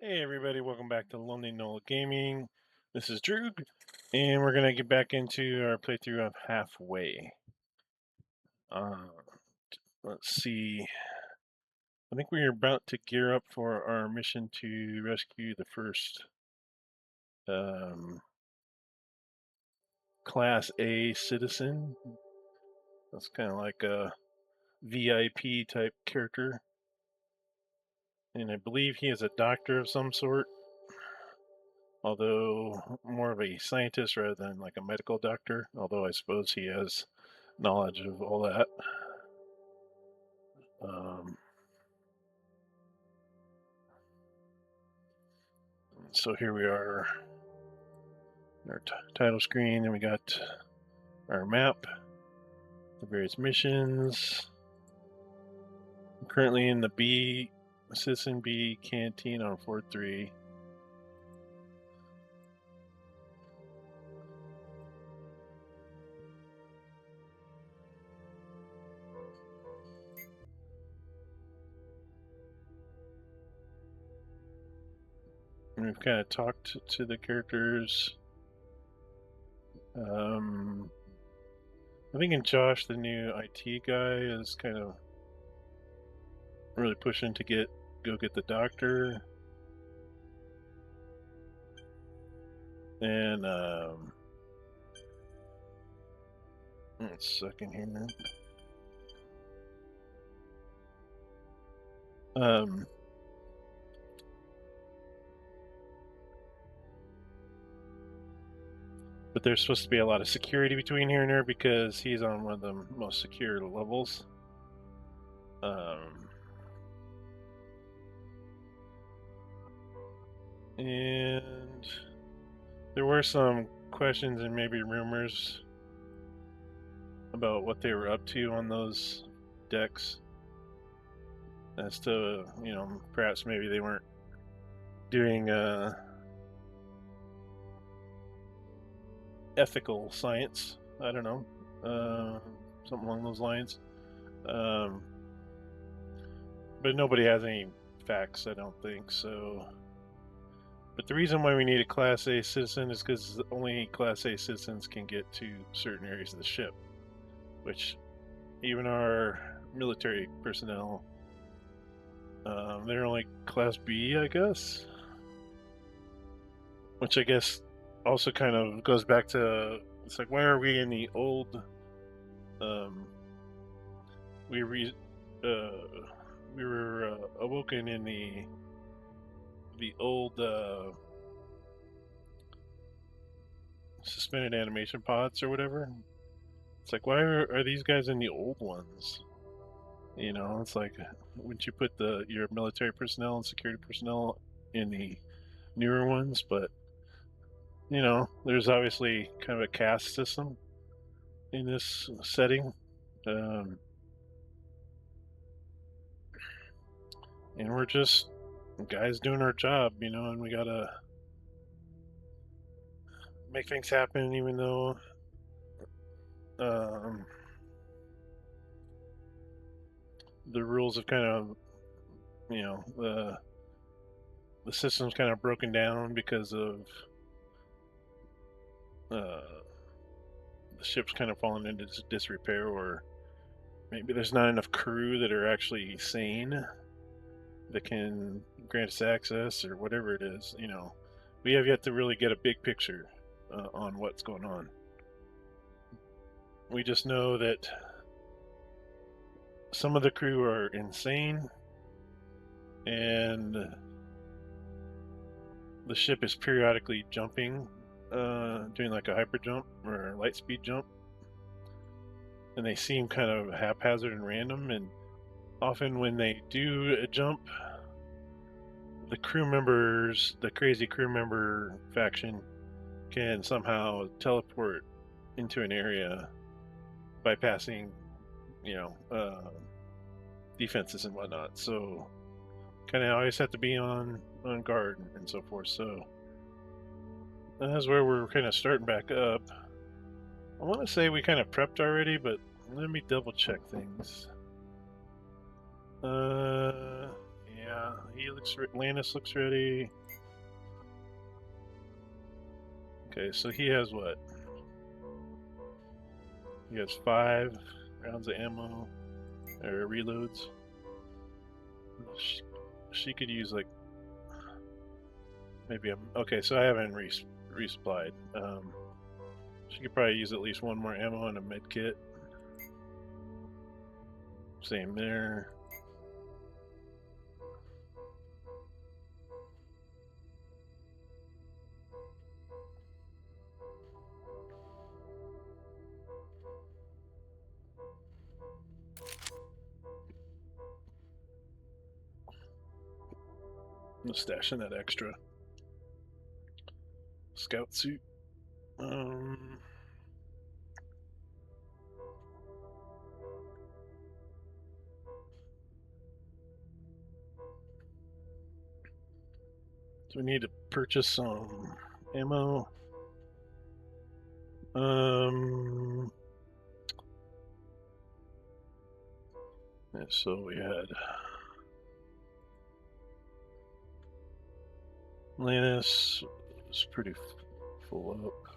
Hey everybody, welcome back to Lonely Knoll Gaming. This is Droog, and we're gonna get back into our playthrough of Halfway. Uh, let's see. I think we are about to gear up for our mission to rescue the first um, Class A citizen. That's kind of like a VIP type character, and I believe he is a doctor of some sort, although more of a scientist rather than like a medical doctor. Although I suppose he has knowledge of all that. Um, so here we are, our title screen, and we got our map, the various missions. I'm currently in the B, Citizen B canteen on floor 3. And we've kind of talked to the characters. Um, I think in Josh, the new IT guy, is kind of really pushing to go get the doctor. And one second here. Um, but there's supposed to be a lot of security between here and there because he's on one of the most secure levels. And there were some questions and maybe rumors about what they were up to on those decks as to, perhaps maybe they weren't doing ethical science. I don't know. Something along those lines. Um, but nobody has any facts, I don't think. So, but the reason why we need a Class A citizen is because only Class A citizens can get to certain areas of the ship, which even our military personnel, they're only Class B, I guess. Which I guess also kind of goes back to, it's like, why are we in the old? Um, we re, we were awoken in the old suspended animation pods or whatever. It's like, why are these guys in the old ones? It's like, wouldn't you put your military personnel and security personnel in the newer ones? But there's obviously kind of a caste system in this setting, um, and we're just guys doing our job, and we gotta make things happen, even though um, the rules have kind of, you know, the system's kind of broken down because of uh, the ship's kind of fallen into disrepair, or maybe there's not enough crew that are actually sane that can grant us access or whatever it is. We have yet to really get a big picture on what's going on. We just know that some of the crew are insane, and the ship is periodically jumping, doing like a hyper jump or a light speed jump, and they seem kind of haphazard and random. And often when they do a jump, the crazy crew member faction, can somehow teleport into an area bypassing, you know, uh, defenses and whatnot. So kind of always have to be on guard and so forth. So that's where we're kind of starting back up. I want to say we kind of prepped already, but let me double check things. Yeah, he Lannis looks ready. Okay, so he has what? He has 5 rounds of ammo, or reloads. She could use like maybe okay. So I haven't resupplied. She could probably use at least 1 more ammo and a med kit. Same there. I'm stashing that extra scout suit. So we need to purchase some ammo. So we had Lannis is pretty full up.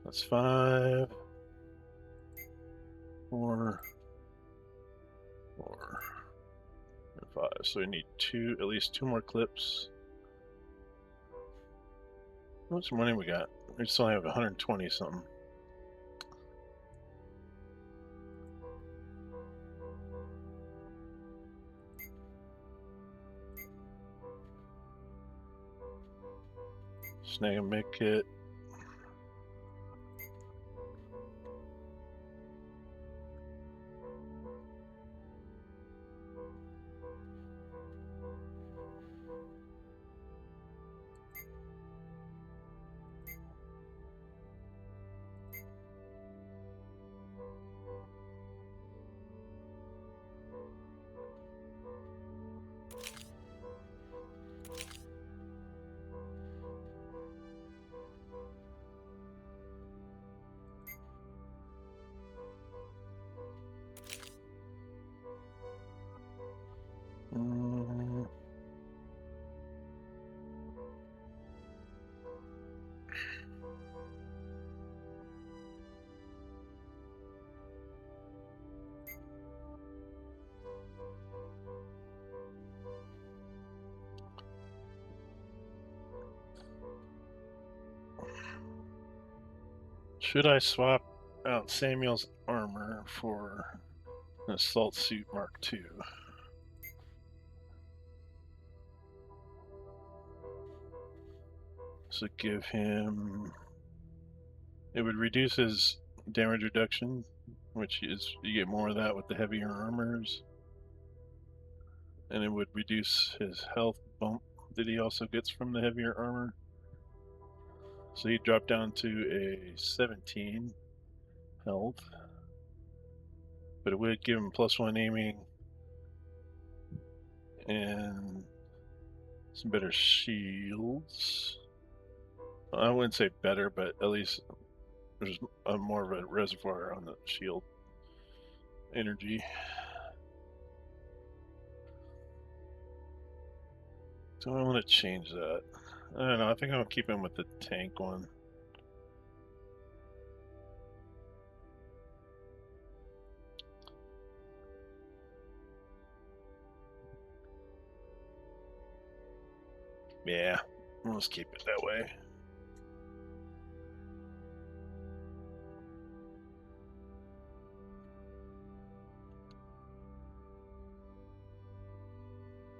That's 5, 4, 4, and 5. So we need at least 2 more clips. How much money we got? We still have 120 something. Snag a med kit. Should I swap out Samuel's armor for an assault suit Mark II? So give him... It would reduce his damage reduction, which is, you get more of that with the heavier armors. And it would reduce his health bump that he also gets from the heavier armor. So he dropped down to a 17 health. But it would give him +1 aiming and some better shields. I wouldn't say better, but at least there's more of a reservoir on the shield energy. Do I want to change that? I don't know. I think I'll keep him with the tank one. Yeah, let's keep it that way.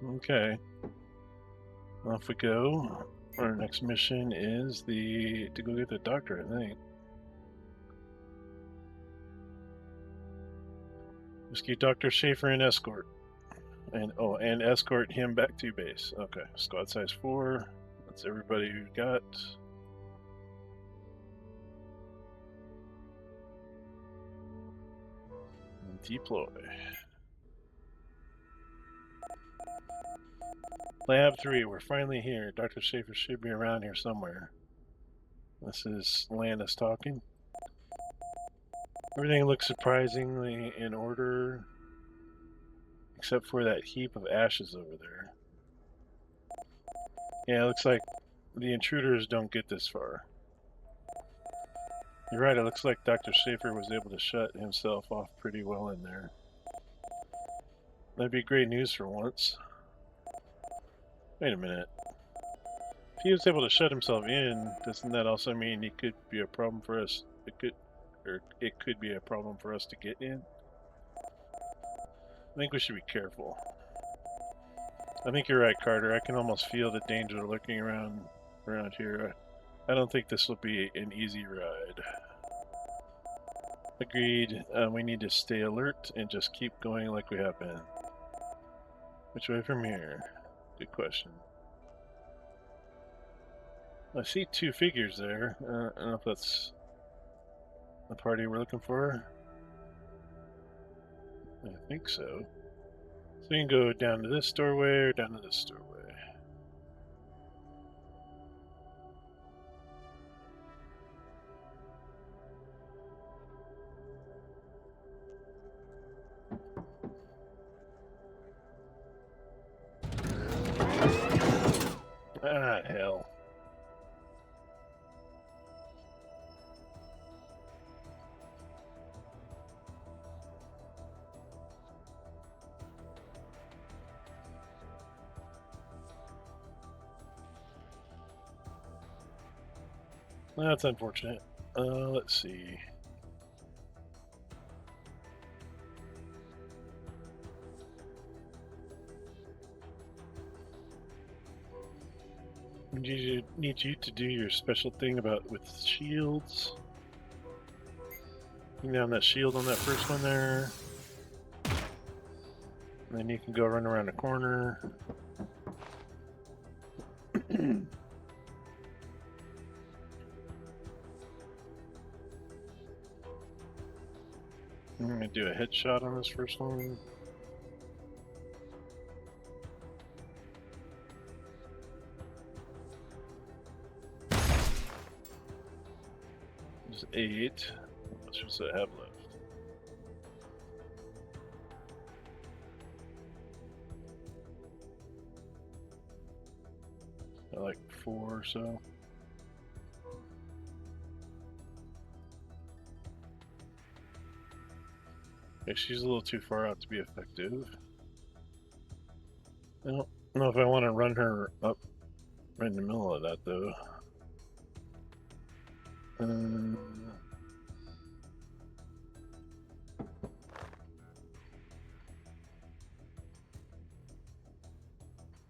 Okay, off we go. Our next mission is to go get the doctor, I think. Rescue Dr. Schaefer and escort. And escort him back to base. Okay, squad size 4. That's everybody we got. And deploy. Lab 3, we're finally here. Dr. Schaefer should be around here somewhere. This is Lannis talking. Everything looks surprisingly in order, except for that heap of ashes over there. Yeah, it looks like the intruders don't get this far. You're right, it looks like Dr. Schaefer was able to shut himself off pretty well in there. That'd be great news for once. Wait a minute. If he was able to shut himself in, doesn't that also mean he could be a problem for us? It could be a problem for us to get in? I think we should be careful. I think you're right, Carter. I can almost feel the danger lurking around here. I don't think this will be an easy ride. Agreed. We need to stay alert and just keep going like we have been. Which way from here? Good question. I see two figures there. I don't know if that's the party we're looking for. I think so. So we can go down to this doorway or down to this doorway. Ah, hell. That's unfortunate. Let's see. Need you to do your special thing with shields. Bring down that shield on that first one there. And then you can go run around the corner. I'm gonna do a headshot on this first one. There's 8. How much does it have left? Like 4 or so. Okay, she's a little too far out to be effective. I don't know if I want to run her up right in the middle of that though. I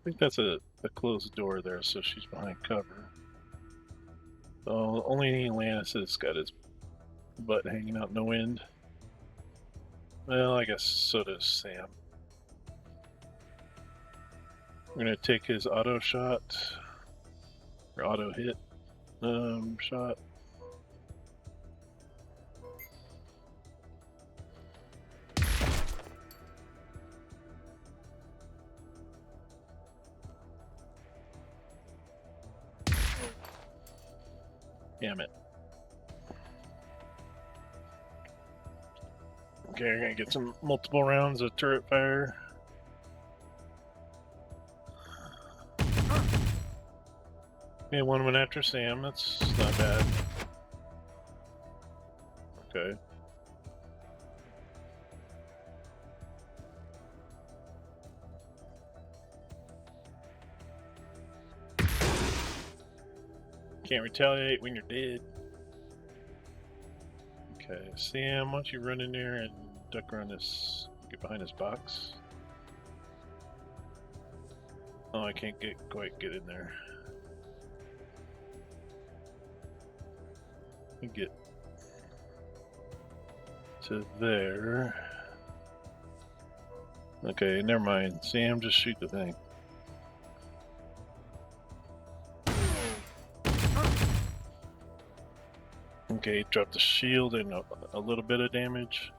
think that's a closed door there, so she's behind cover. So only Lannis has got his butt hanging out in the wind. Well, I guess so does Sam. We're gonna take his auto shot or auto hit shot. Damn it. Okay, we're gonna get some multiple rounds of turret fire. Okay, one went after Sam. That's not bad. Okay. Can't retaliate when you're dead. Okay, Sam, why don't you run in there and duck around this, get behind this box. Oh, I can't quite get in there. Let me get to there. Okay, never mind. Sam, just shoot the thing. Okay, drop the shield and a little bit of damage.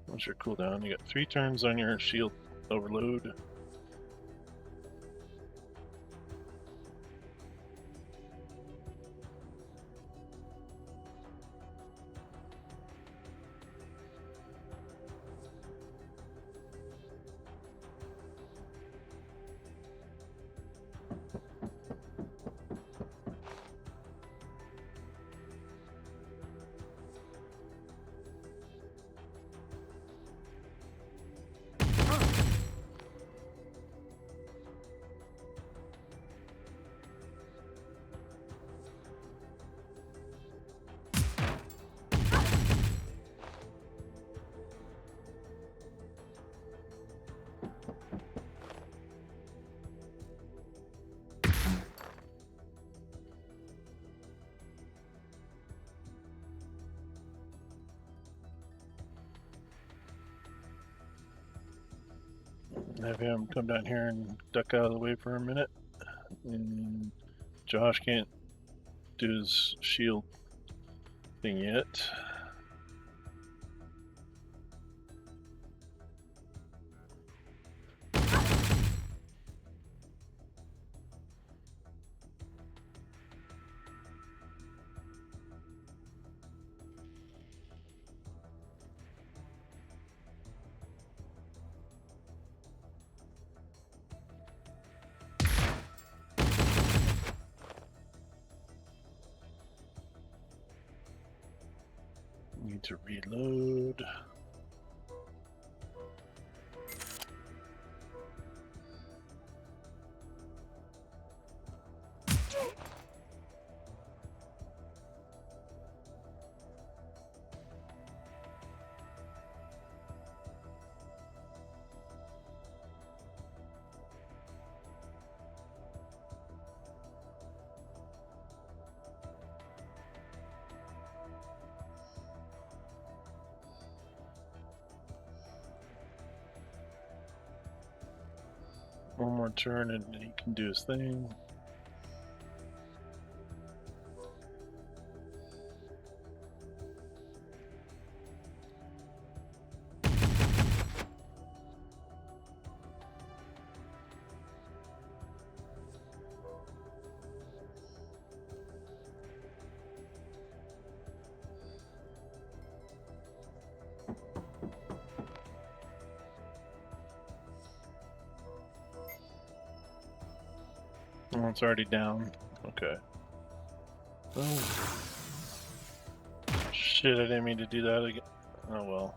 What's your cooldown? You got 3 turns on your shield overload. have him come down here and duck out of the way for a minute. And Josh can't do his shield thing yet. Need to reload. One more turn and he can do his thing. Oh, it's already down. Okay. Oh. Shit, I didn't mean to do that again. Oh well.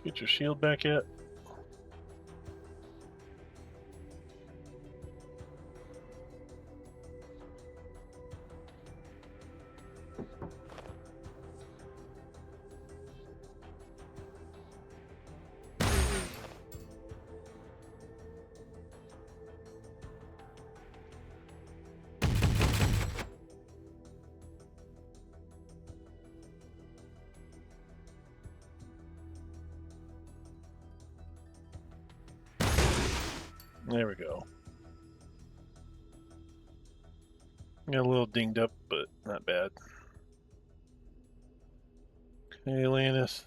Get your shield back yet? There we go. Got a little dinged up, but not bad. Okay, Lannis,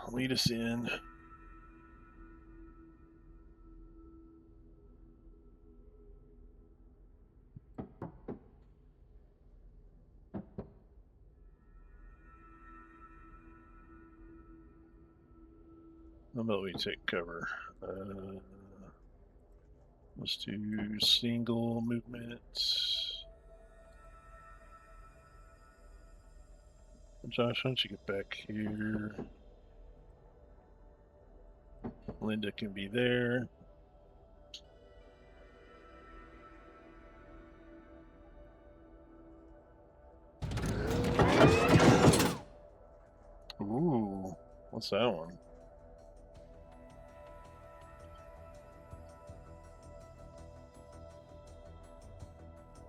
lead us in. How about we take cover? Let's do single movements. Josh, why don't you get back here? Linda can be there. Ooh, what's that one?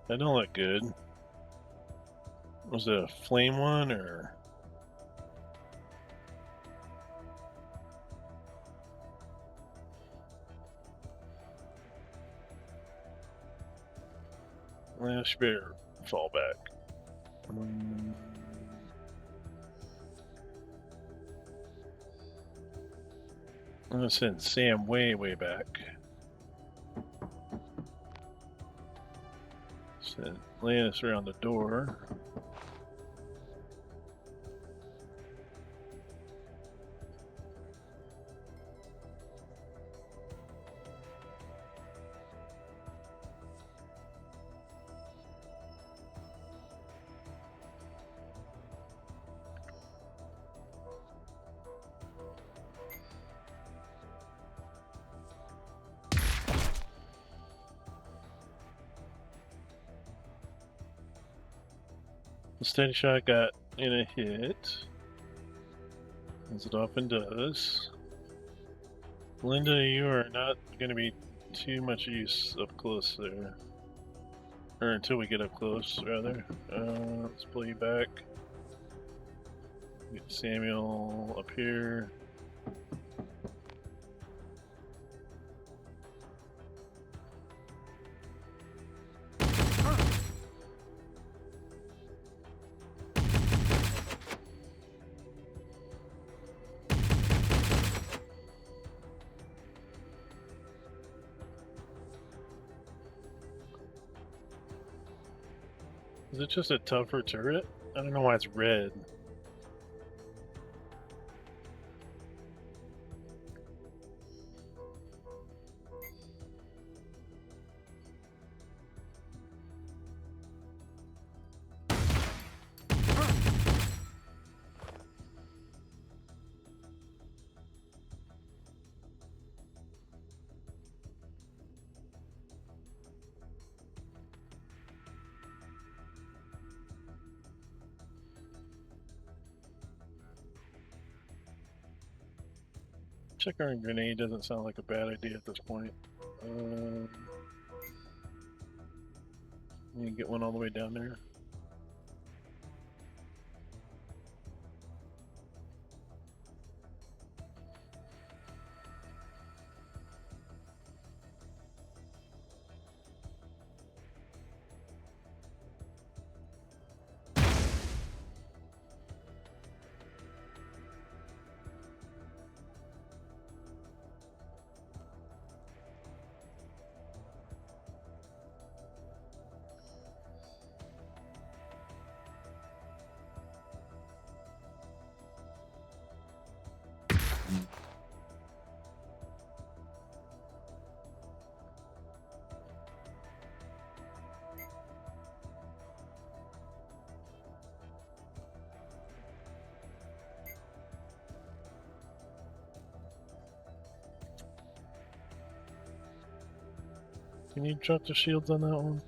That don't look good. Was it a flame one or? Well, she better fall back. I'm gonna send Sam way back. Send Lannis around the door. The steady shot got in a hit, as it often does. Linda, you are not going to be too much use up close there. Or until we get up close, rather. Let's pull you back. Get Samuel up here. Is it just a tougher turret? I don't know why it's red. Check our grenade doesn't sound like a bad idea at this point. You get one all the way down there. Can you drop the shields on that one?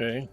Okay.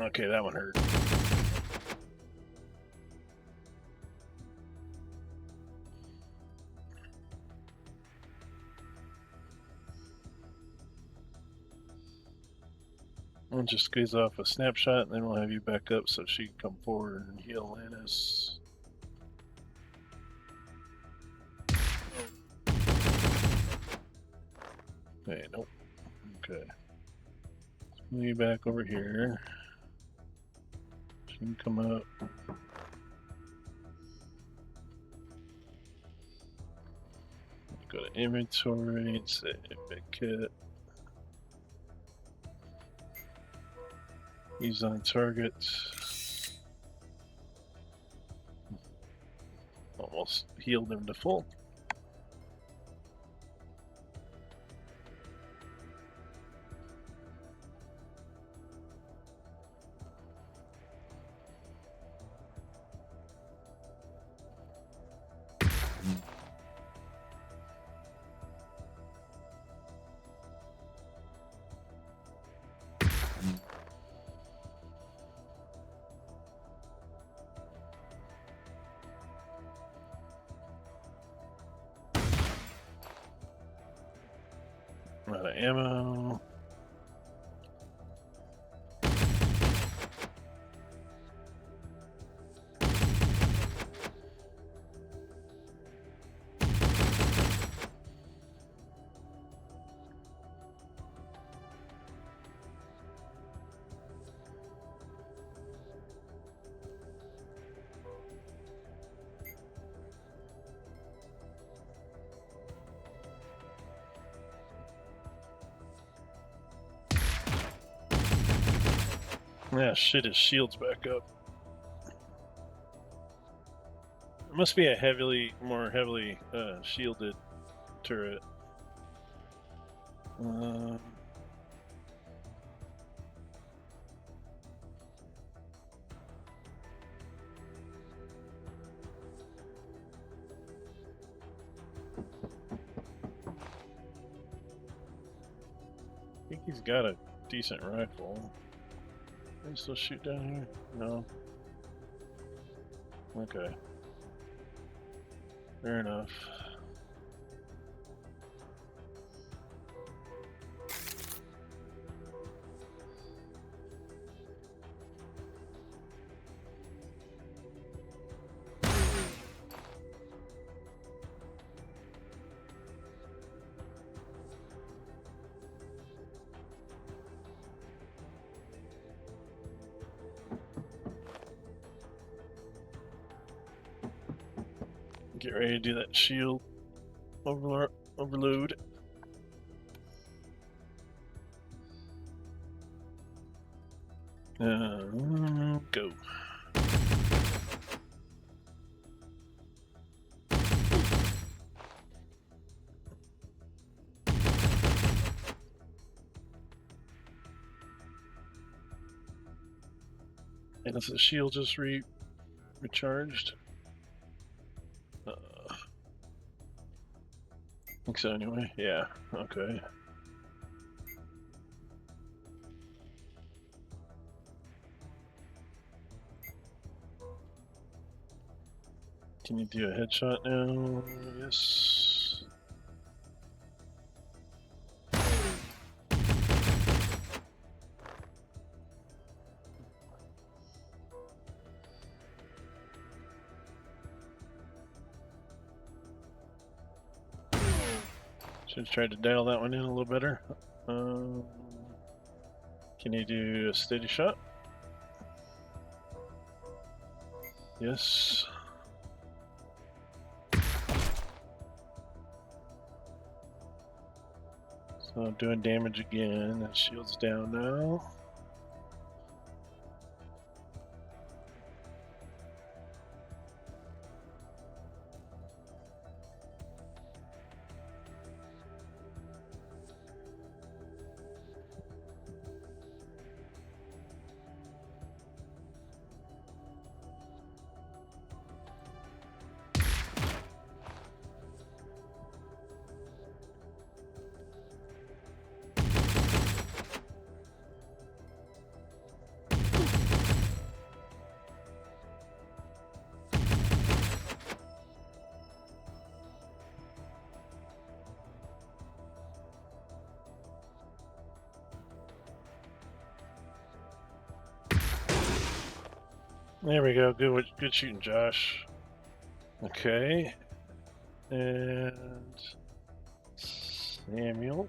Okay, that one hurt. We'll just squeeze off a snapshot and then we'll have you back up so she can come forward and heal Lannis. Hey, nope. Okay. Let's move you back over here. She can come up. Go to inventory, save big kit. Use on target. Almost healed him to full. out of ammo. Yeah, shit, his shield's back up. It must be a more heavily shielded turret. I think he's got a decent rifle. Can he still shoot down here? No. Okay. Fair enough. Get ready to do that shield overload. Go. And is the shield just recharged? I think so anyway. Yeah, okay. Can you do a headshot now? Yes. Should have tried to dial that one in a little better. Can you do a steady shot? Yes. So I'm doing damage again. That shield's down now. There we go. Good shooting, Josh. Okay. And Samuel.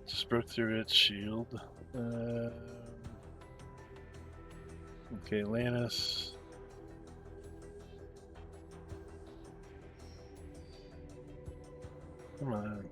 Just broke through its shield. Okay, Lannis. Come on.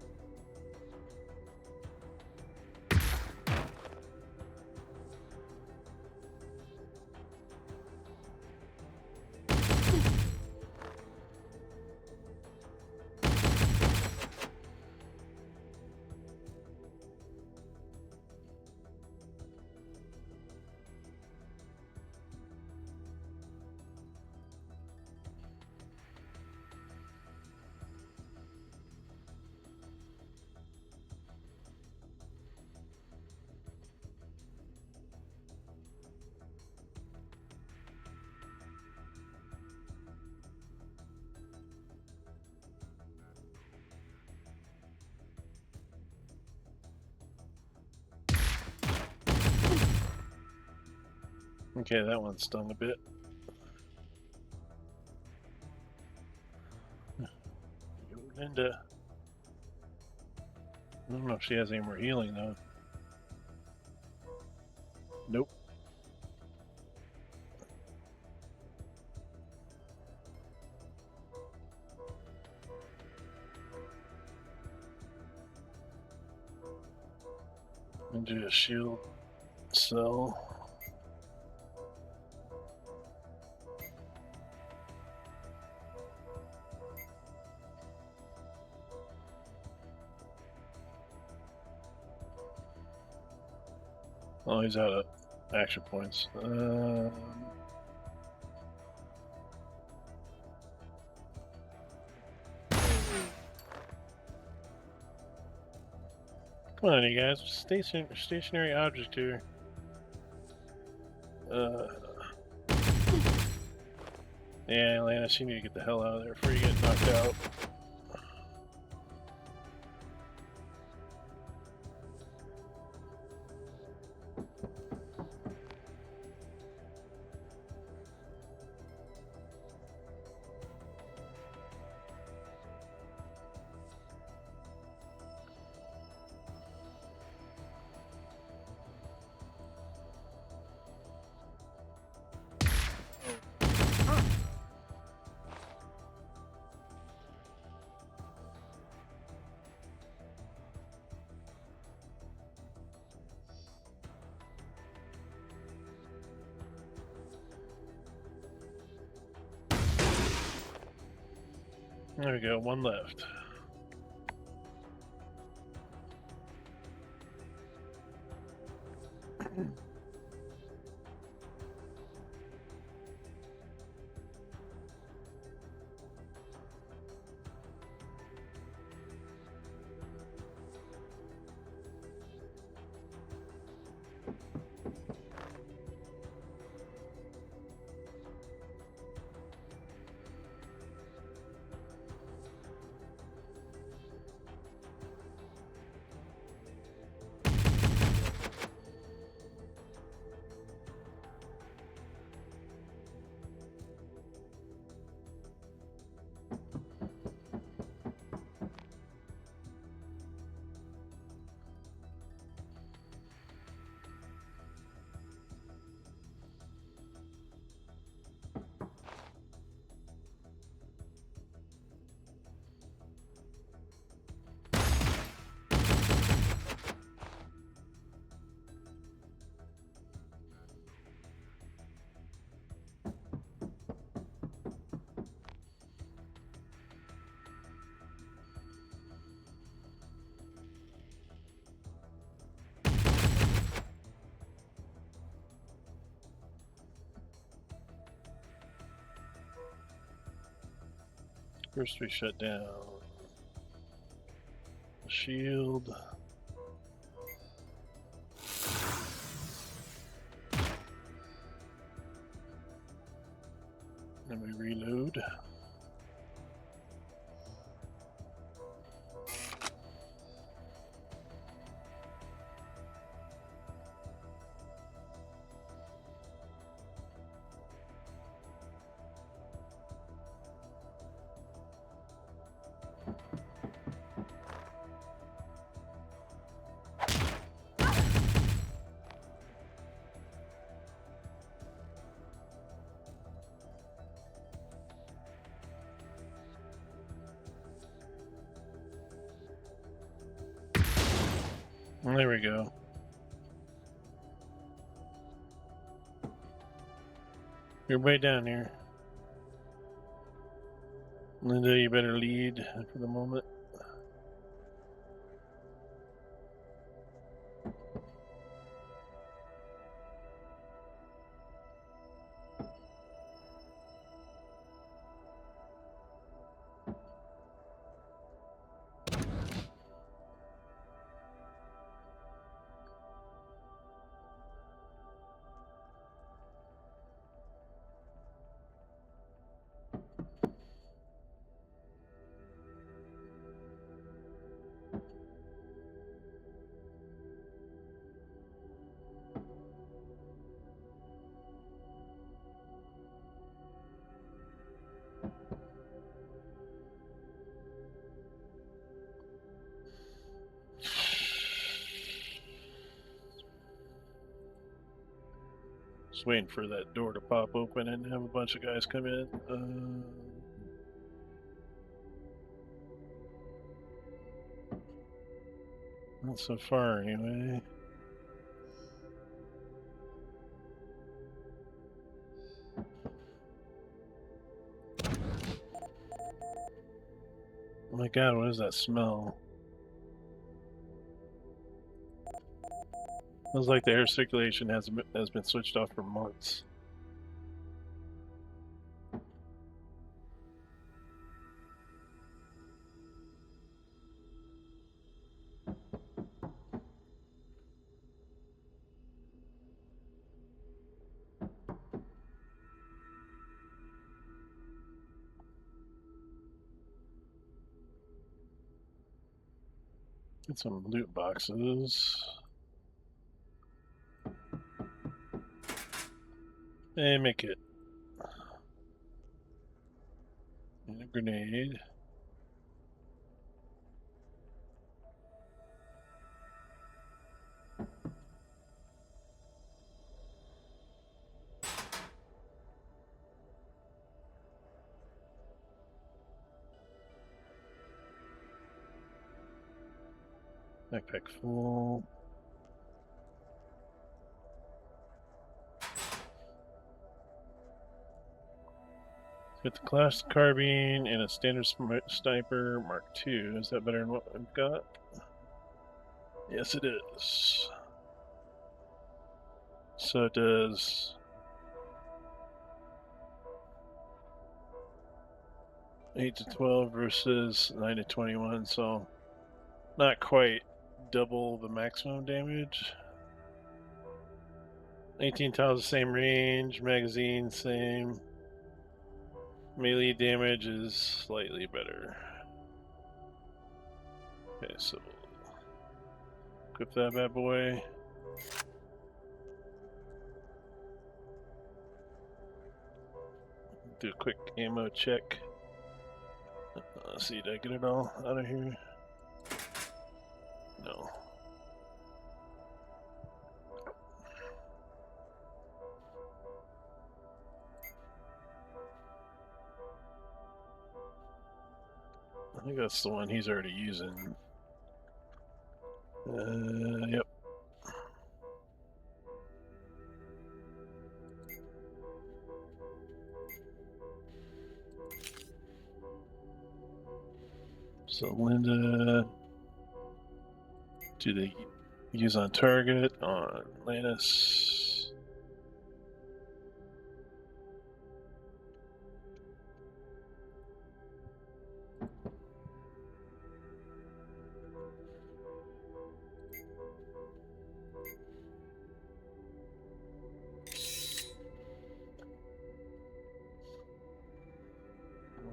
Okay, that one stung a bit. Yo, Linda. I don't know if she has any more healing though. Nope. And do a shield cell. Oh, he's out of action points. Come on, you guys. Stationary object here. Yeah, Atlantis, you need to get the hell out of there before you get knocked out. There we go, one left. First we shut down the shield. Then we reload. There we go. You're way down here. Linda, you better lead for the moment. Just waiting for that door to pop open and have a bunch of guys come in. Not so far, anyway. Oh my god, what is that smell? Smells like the air circulation has been switched off for months. Get some loot boxes. And make it. And a grenade. Backpack full. Got the class carbine and a standard sniper Mark II. Is that better than what I've got? Yes, it is. So it does 8 to 12 versus 9 to 21, so not quite double the maximum damage. 18 tiles the same range, magazine same. Melee damage is slightly better. Okay, so equip that bad boy. Do a quick ammo check. Let's see, did I get it all out of here? No. I think that's the one he's already using. Yep. So Linda, do they use on target on Lannis?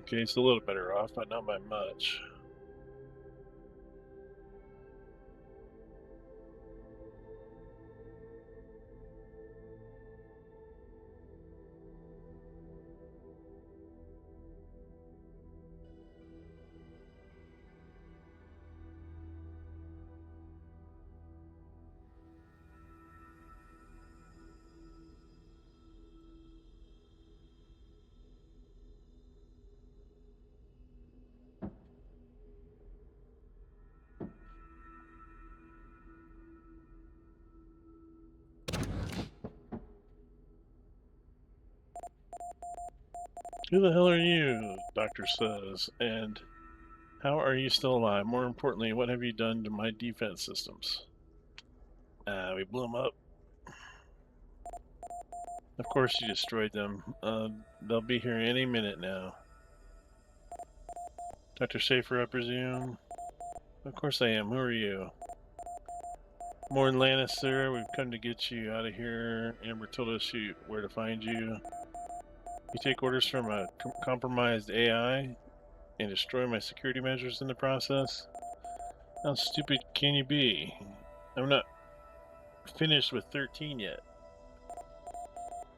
Okay, it's a little better off, but not by much. Who the hell are you? Doctor says, and how are you still alive? More importantly, what have you done to my defense systems? We blew them up. Of course you destroyed them. They'll be here any minute now. Dr. Schaefer, I presume? Of course I am. Who are you? Morn Lannis, sir. We've come to get you out of here. Amber told us where to find you. You take orders from a compromised AI and destroy my security measures in the process? How stupid can you be? I'm not finished with 13 yet.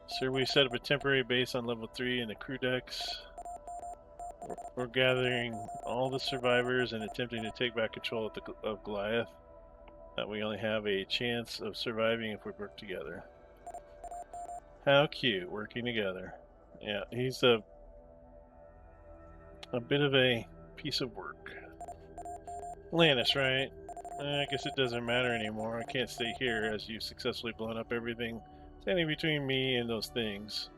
Sir, we set up a temporary base on level 3 in the crew decks. We're gathering all the survivors and attempting to take back control of Goliath. We only have a chance of surviving if we work together. How cute, working together. Yeah, he's a bit of a piece of work. Lannis, right? I guess it doesn't matter anymore. I can't stay here as you've successfully blown up everything standing between me and those things.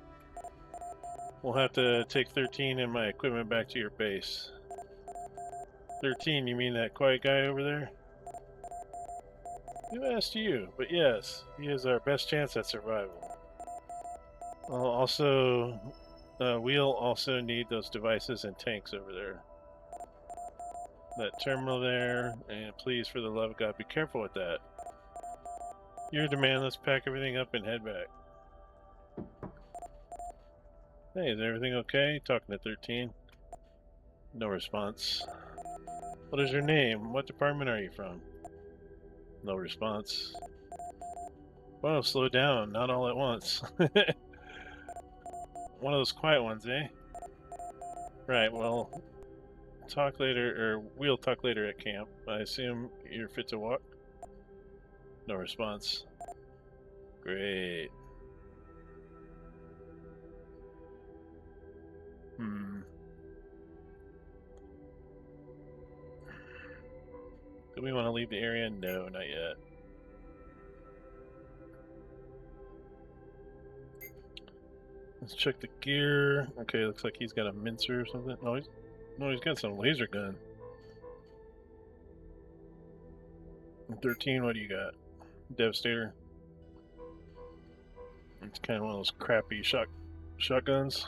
We'll have to take 13 and my equipment back to your base. 13, you mean that quiet guy over there? Who asked you? But yes, he is our best chance at survival. We'll also need those devices and tanks over there. That terminal there, and please, for the love of God, be careful with that. Your demand, let's pack everything up and head back. Hey, is everything okay? Talking to 13. No response. What is your name? What department are you from? No response. Whoa, slow down, not all at once. One of those quiet ones, eh? Right, well, talk later, or we'll talk later at camp. I assume you're fit to walk? No response. Great. Do we want to leave the area? No, not yet. Let's check the gear. Okay, looks like he's got a mincer or something. No, he's got some laser gun. 13, what do you got? Devastator. It's kind of one of those crappy shotguns.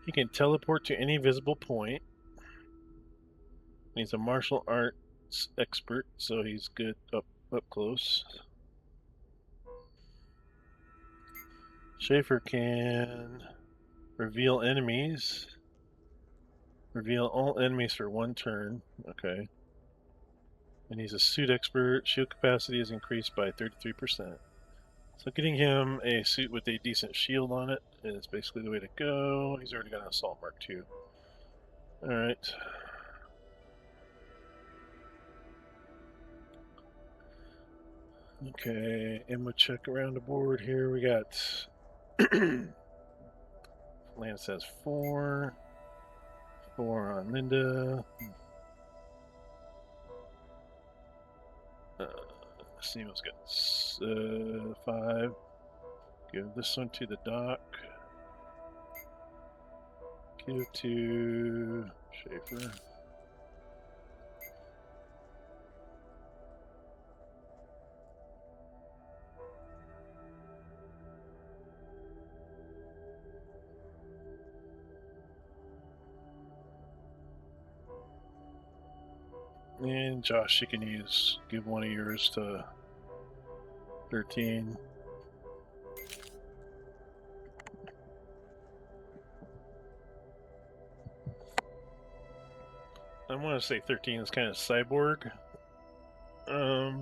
He can teleport to any visible point. He's a martial arts expert, so he's good up close. Schaefer can reveal enemies. Reveal all enemies for 1 turn. Okay. And he's a suit expert. Shield capacity is increased by 33%. So getting him a suit with a decent shield on it is basically the way to go. He's already got an assault mark too. Alright. Okay, ammo check around the board here. We got Lance has 4. 4 on Linda. Steven's got 5. Give this one to the doc. Give to Schaefer. And Josh, you can give one of yours to 13. I want to say 13 is kind of cyborg. I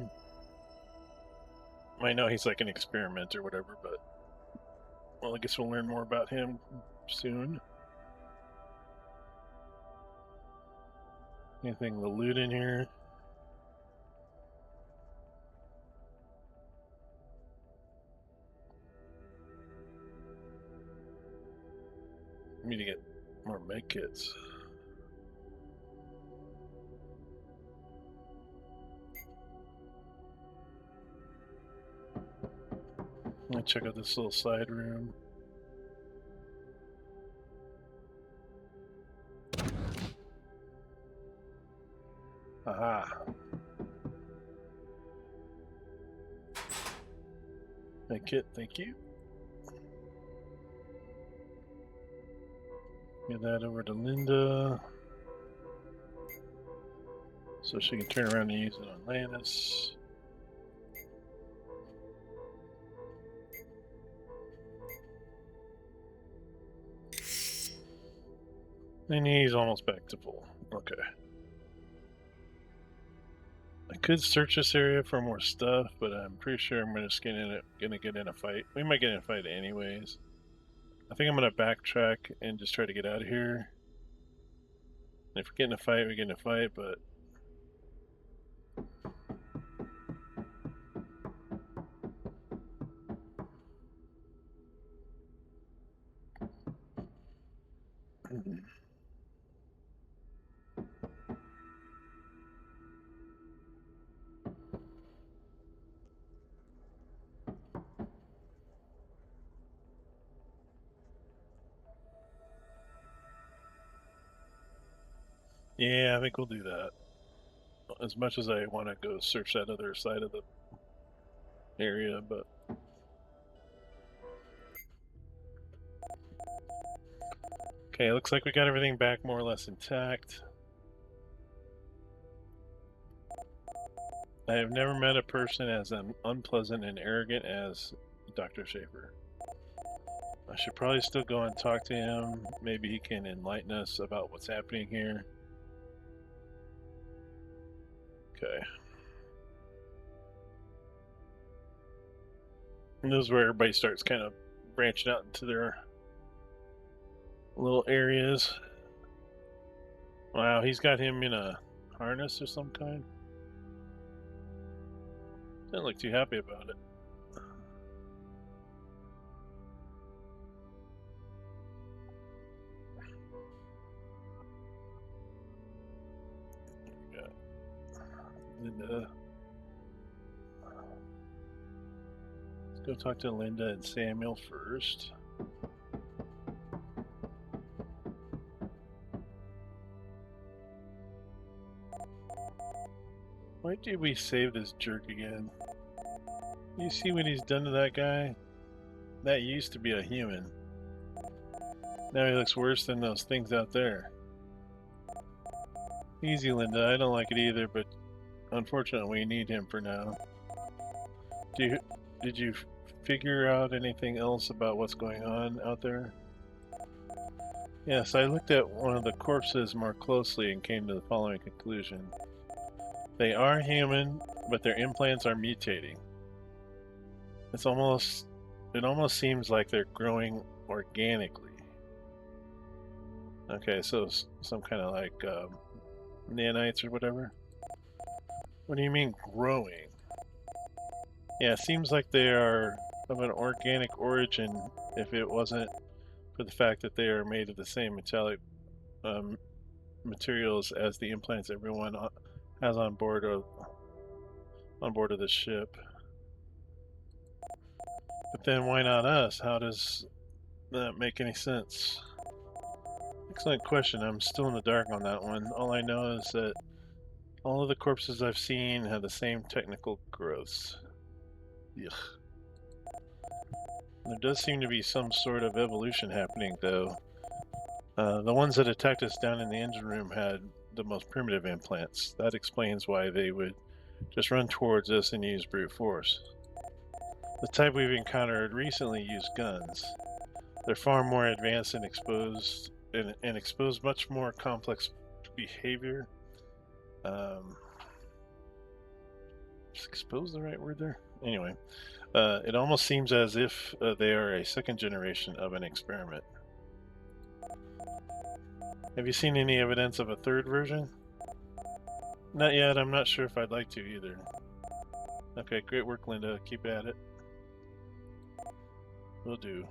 know he's like an experiment or whatever, but well, I guess we'll learn more about him soon. Anything to loot in here? I need to get more med kits. Let me check out this little side room. Aha. Med kit, thank you. Give that over to Linda. So she can turn around and use it on Lannis. And he's almost back to full. Okay. I could search this area for more stuff, but I'm pretty sure I'm just gonna get in a fight. We might get in a fight anyways. I think I'm gonna backtrack and just try to get out of here. If we get in a fight, we get in a fight, but yeah, I think we'll do that. As much as I want to go search that other side of the area, but okay, looks like we got everything back more or less intact. I have never met a person as unpleasant and arrogant as Dr. Schaefer. I should probably still go and talk to him. Maybe he can enlighten us about what's happening here. Okay. And this is where everybody starts kind of branching out into their little areas. Wow, he's got him in a harness or some kind. Doesn't look too happy about it. Linda. Let's go talk to Linda and Samuel first. Why did we save this jerk again? You see what he's done to that guy? That used to be a human. Now he looks worse than those things out there. Easy, Linda. I don't like it either, but unfortunately we need him for now. Did you figure out anything else about what's going on out there? Yes, I looked at one of the corpses more closely and came to the following conclusion. They are human, but their implants are mutating. It almost seems like they're growing organically. Okay, so some kind of like nanites or whatever. What do you mean growing? Yeah, it seems like they are of an organic origin if it wasn't for the fact that they are made of the same metallic materials as the implants everyone has on board of the ship. But then why not us? How does that make any sense? Excellent question. I'm still in the dark on that one. All I know is that all of the corpses I've seen have the same technical growths. Yuck. There does seem to be some sort of evolution happening, though. The ones that attacked us down in the engine room had the most primitive implants. That explains why they would just run towards us and use brute force. The type we've encountered recently use guns. They're far more advanced and expose much more complex behavior. Is expose the right word there? Anyway, it almost seems as if they are a second generation of an experiment. Have you seen any evidence of a third version? Not yet. I'm not sure if I'd like to either. Okay, great work, Linda. Keep at it. Will do.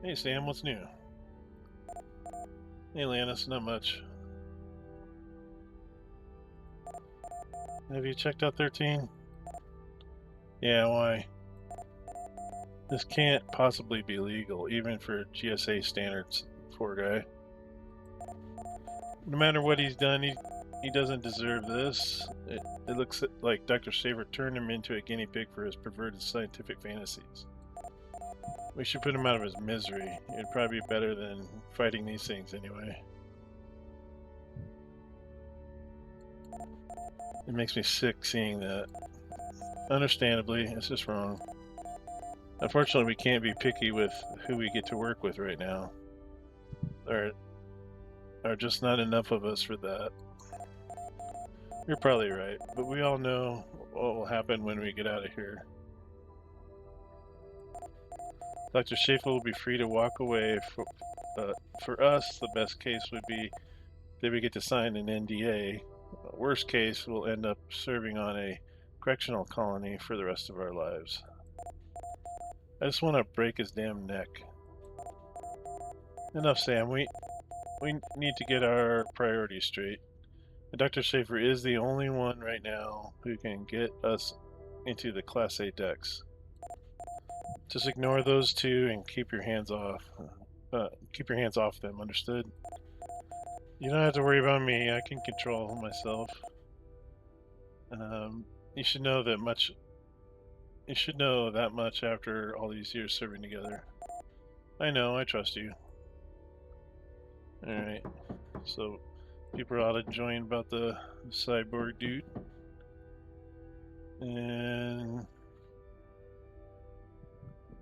Hey, Sam, what's new? Hey, Lannis, not much. Have you checked out 13? Yeah, why? This can't possibly be legal, even for GSA standards, poor guy. No matter what he's done, he doesn't deserve this. It looks like Dr. Schaefer turned him into a guinea pig for his perverted scientific fantasies. We should put him out of his misery. It'd probably be better than fighting these things anyway. It makes me sick seeing that. Understandably, it's just wrong. Unfortunately, we can't be picky with who we get to work with right now. There are just not enough of us for that. You're probably right, but we all know what will happen when we get out of here. Dr. Schaefer will be free to walk away. For us, the best case would be that we get to sign an NDA. Worst case, we'll end up serving on a correctional colony for the rest of our lives. I just want to break his damn neck. Enough, Sam. We need to get our priorities straight. And Dr. Schaefer is the only one right now who can get us into the Class A decks. Just ignore those two and keep your hands off. Keep your hands off them. Understood? You don't have to worry about me. I can control myself. You should know that much. You should know that much after all these years serving together. I know. I trust you. All right. So people ought to join about the cyborg dude. And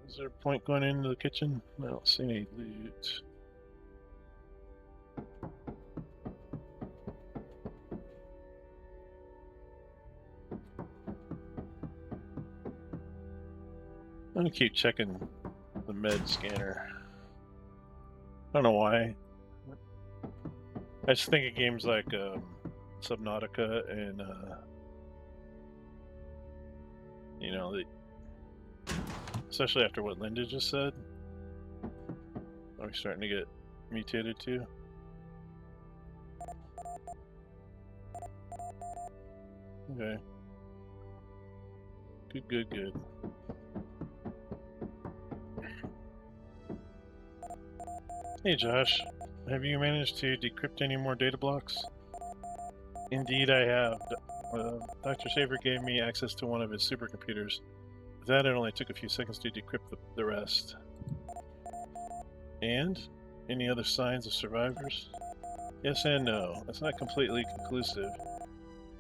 is there a point going into the kitchen? I don't see any loot. I'm gonna keep checking the med scanner. I don't know why. I just think of games like Subnautica and you know, especially after what Linda just said. Are we starting to get mutated too? Okay. Good. Hey Josh, have you managed to decrypt any more data blocks? Indeed I have. Dr. Schaefer gave me access to one of his supercomputers. With that, it only took a few seconds to decrypt the rest. And? Any other signs of survivors? Yes and no. It's not completely conclusive.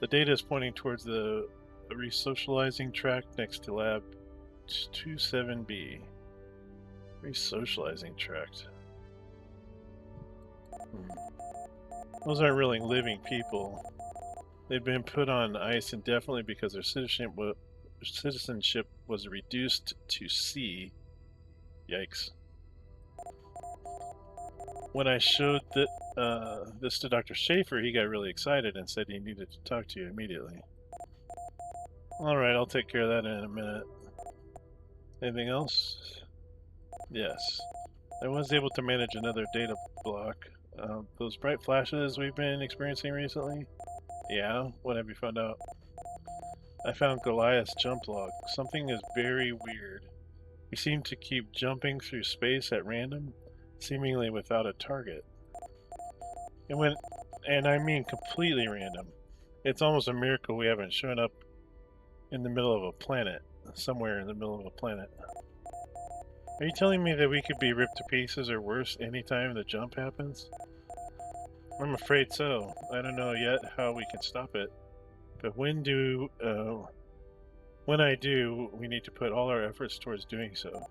The data is pointing towards the resocializing tract next to Lab 27B. Resocializing tract. Those aren't really living people. They've been put on ice indefinitely because their citizenship was reduced to C. Yikes. When I showed this to Dr. Schaefer, he got really excited and said he needed to talk to you immediately. Alright, I'll take care of that in a minute. Anything else? Yes. I was able to manage another data block. Those bright flashes we've been experiencing recently? Yeah? What have you found out? I found Goliath's jump log. Something is very weird. We seem to keep jumping through space at random, seemingly without a target. And I mean completely random. It's almost a miracle we haven't shown up in the middle of a planet, somewhere in the middle of a planet. Are you telling me that we could be ripped to pieces or worse anytime the jump happens? I'm afraid so. I don't know yet how we can stop it. But when I do, we need to put all our efforts towards doing so.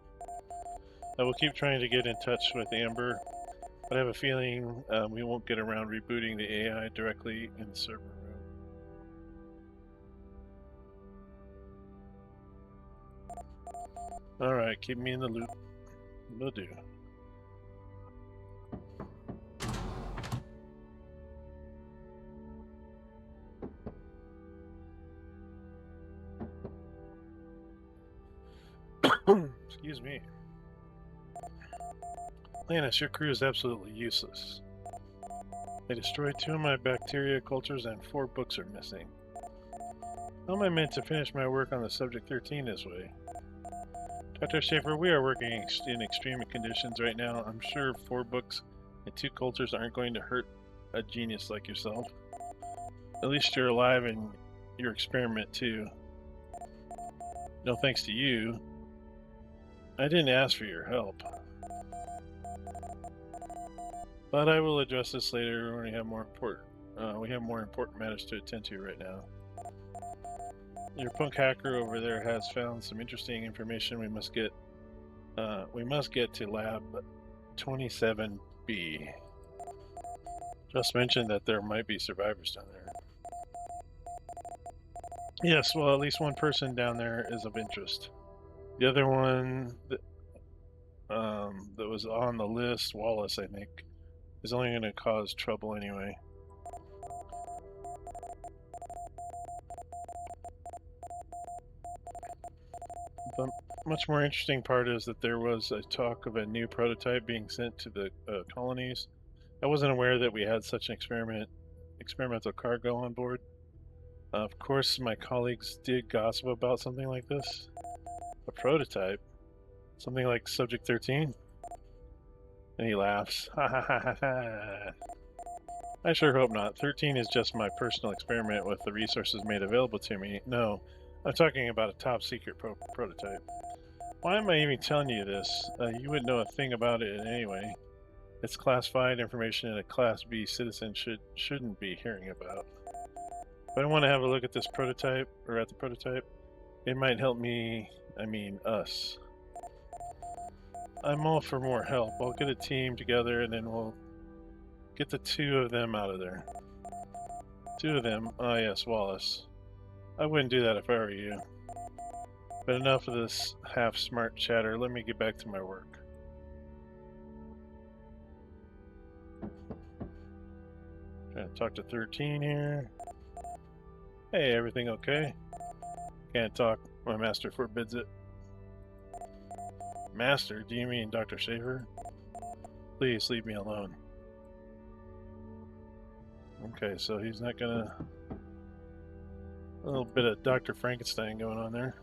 I will keep trying to get in touch with Amber, but I have a feeling we won't get around rebooting the AI directly in the server room. Alright, keep me in the loop. Will do. Excuse me. Lannis, your crew is absolutely useless. They destroyed 2 of my bacteria cultures and 4 books are missing. How am I meant to finish my work on the Subject 13 this way? Dr. Schaefer, we are working in extreme conditions right now. I'm sure 4 books and 2 cultures aren't going to hurt a genius like yourself. At least you're alive in your experiment too. No thanks to you. I didn't ask for your help. But I will address this later when we have more important matters to attend to right now. Your punk hacker over there has found some interesting information we must get to Lab 27B. Just mentioned that there might be survivors down there. Yes, well, at least one person down there is of interest. The other one that was on the list, Wallace, I think, is only going to cause trouble anyway. The much more interesting part is that there was a talk of a new prototype being sent to the colonies. I wasn't aware that we had such an experimental cargo on board. Of course, my colleagues did gossip about something like this. A prototype? Something like Subject 13? And he laughs. Ha ha ha ha ha. I sure hope not. 13 is just my personal experiment with the resources made available to me. No, I'm talking about a top secret prototype. Why am I even telling you this? You wouldn't know a thing about it anyway. It's classified information that a Class B citizen shouldn't be hearing about. If I want to have a look at this prototype, or at the prototype, it might help me, I mean us. I'm all for more help. I'll get a team together and then we'll get the two of them out of there. Two of them? Ah, yes, Wallace. I wouldn't do that if I were you. But enough of this half-smart chatter. Let me get back to my work. Trying to talk to 13 here. Hey, everything okay? Can't talk. My master forbids it. Master? Do you mean Dr. Schaefer? Please leave me alone. Okay, so he's not gonna... A little bit of Dr. Frankenstein going on there.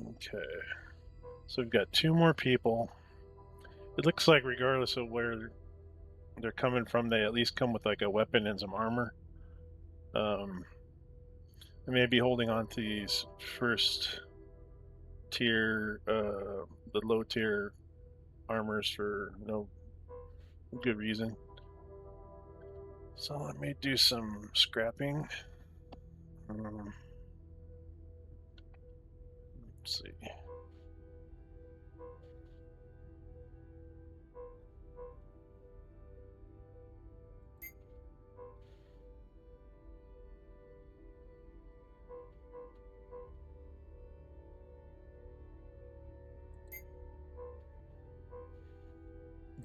Okay, so we've got two more people. It looks like regardless of where they're coming from, they at least come with like a weapon and some armor. I may be holding on to these first tier, the low tier armors for no good reason. So I may do some scrapping. Let's see.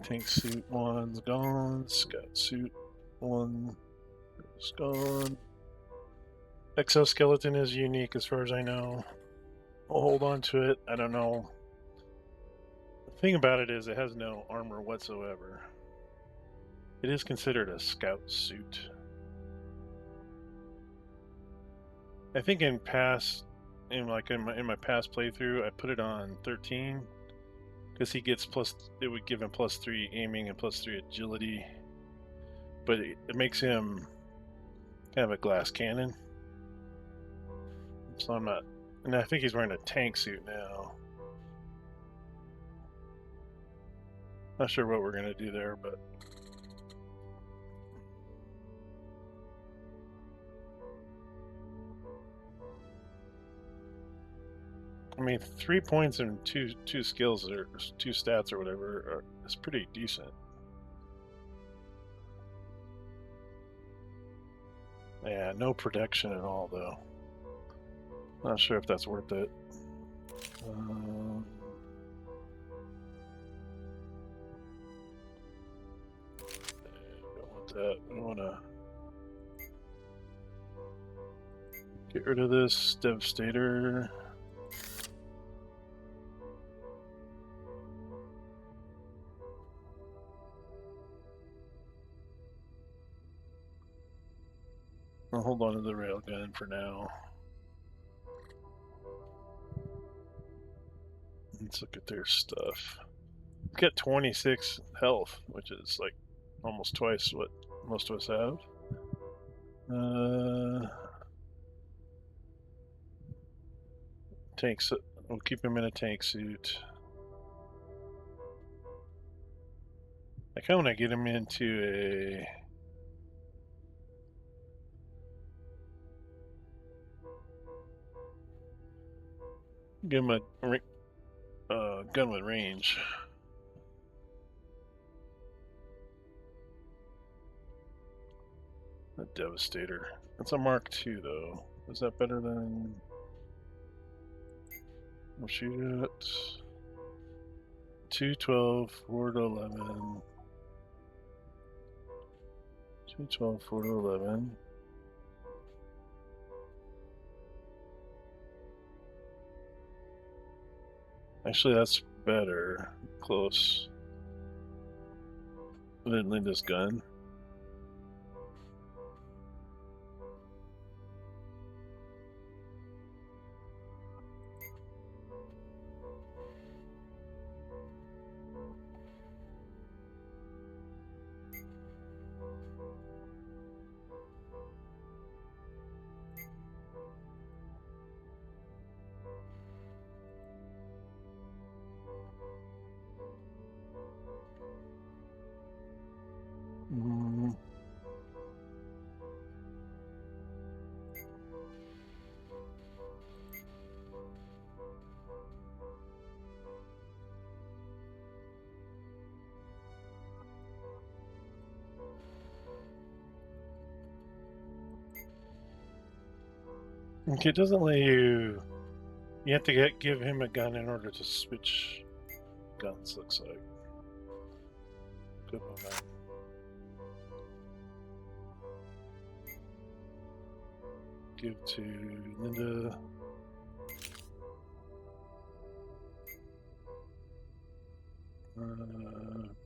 Tank suit one's gone. Scout suit one is gone. Exoskeleton is unique as far as I know. I'll hold on to it. I don't know. The thing about it is it has no armor whatsoever. It is considered a scout suit. I think in my past playthrough, I put it on 13 because he gets it would give him +3 aiming and +3 agility, but it makes him kind of a glass cannon. So I'm not, and I think he's wearing a tank suit now. Not sure what we're gonna do there, but I mean, 3 points and two skills or 2 stats or whatever is pretty decent. Yeah, no protection at all though. Not sure if that's worth it. Don't want that. I want to get rid of this Devastator. I'll hold on to the railgun for now. Let's look at their stuff. Get 26 health, which is like almost twice what most of us have. tank. We'll keep him in a tank suit. I kind of want to get him into a. Give him a gun with range. A Devastator. That's a Mark II, though. Is that better than? We'll shoot it. 212, 4 to 11. 212, 4 to 11. Actually, that's better. Close. Than Linda's gun. Okay, it doesn't let you. You have to give him a gun in order to switch guns. Looks like. Good momentum. Give to Linda.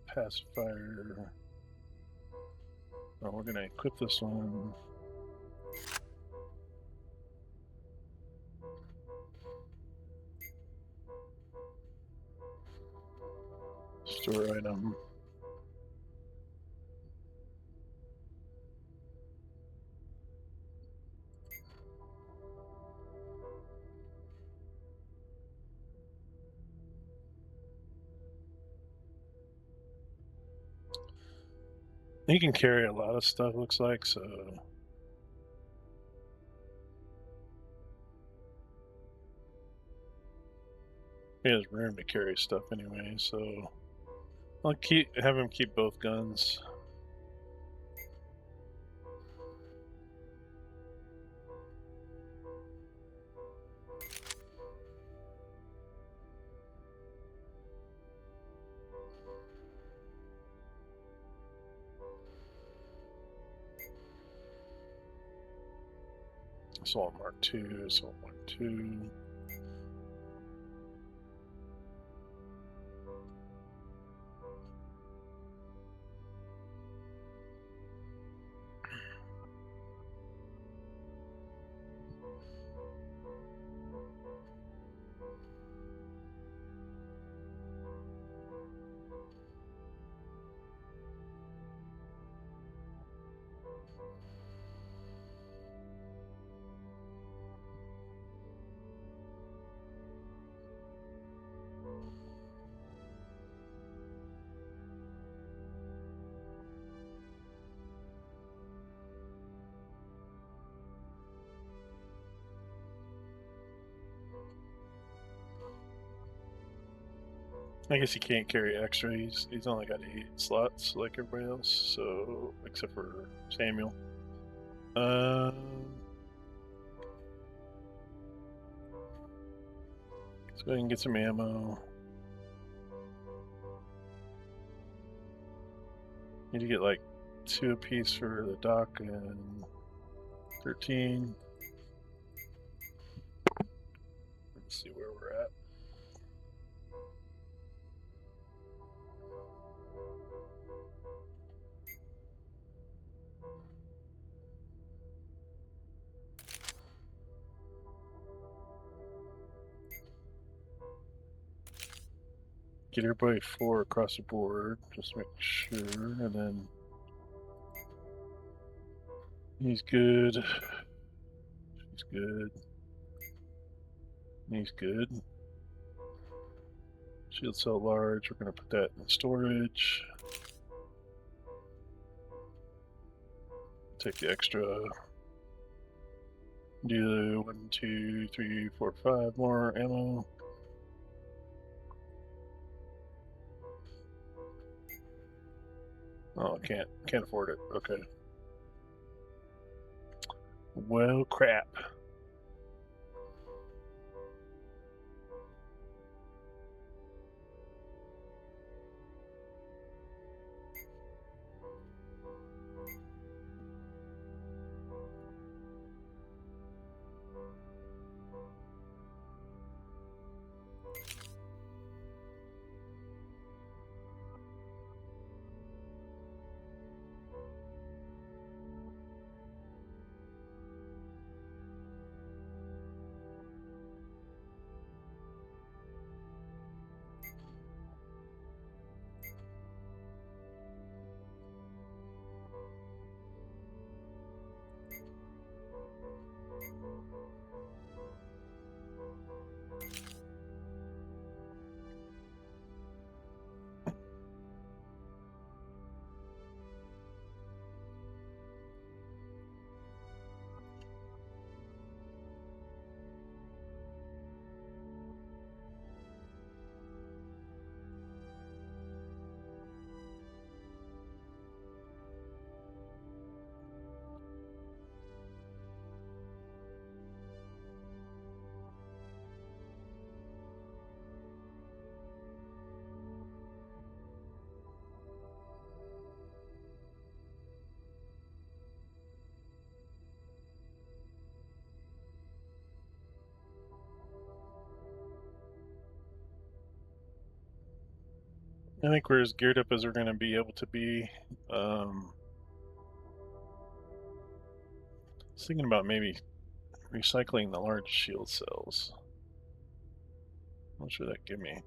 Pacifier. Oh, we're gonna equip this one. Store item. He can carry a lot of stuff, looks like, so. He has room to carry stuff anyway, so I'll have him keep both guns. Assault Mark II, Assault Mark II. I guess he can't carry extra. He's only got 8 slots like everybody else, so except for Samuel. Let's go ahead and get some ammo. Need to get like 2 apiece for the dock and 13. Let's see where we're at. Get everybody 4 across the board, just make sure, and then he's good. She's good. He's good. Shield cell large. We're going to put that in storage. Take the extra. Do 1, 2, 3, 4, 5 more ammo. Oh, can't afford it. Okay. Well, crap. I think we're as geared up as we're going to be able to be. I was thinking about maybe recycling the large shield cells. What should that give me?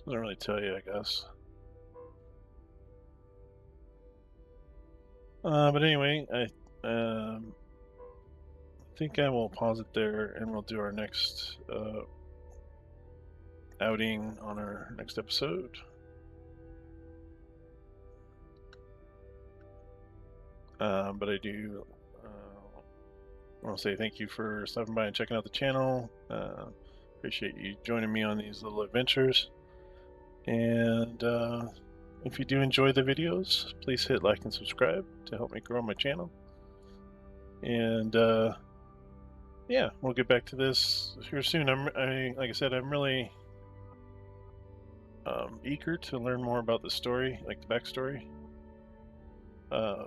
Doesn't really tell you, I guess. But anyway, I think I will pause it there, and we'll do our next outing on our next episode. But I do want to say thank you for stopping by and checking out the channel. Appreciate you joining me on these little adventures. And if you do enjoy the videos, please hit like and subscribe to help me grow my channel. And yeah, we'll get back to this here soon. Like I said, I'm really eager to learn more about the story, like the backstory. I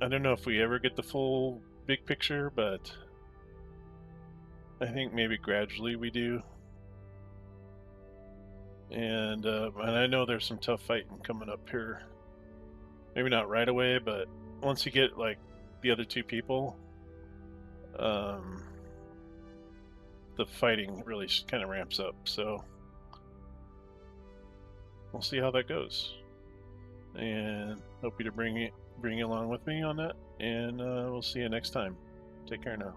don't know if we ever get the full big picture, but I think maybe gradually we do. And I know there's some tough fighting coming up here. Maybe not right away, but once you get like the other two people, the fighting really kind of ramps up. So we'll see how that goes. And hope you to bring you along with me on that. And we'll see you next time. Take care now.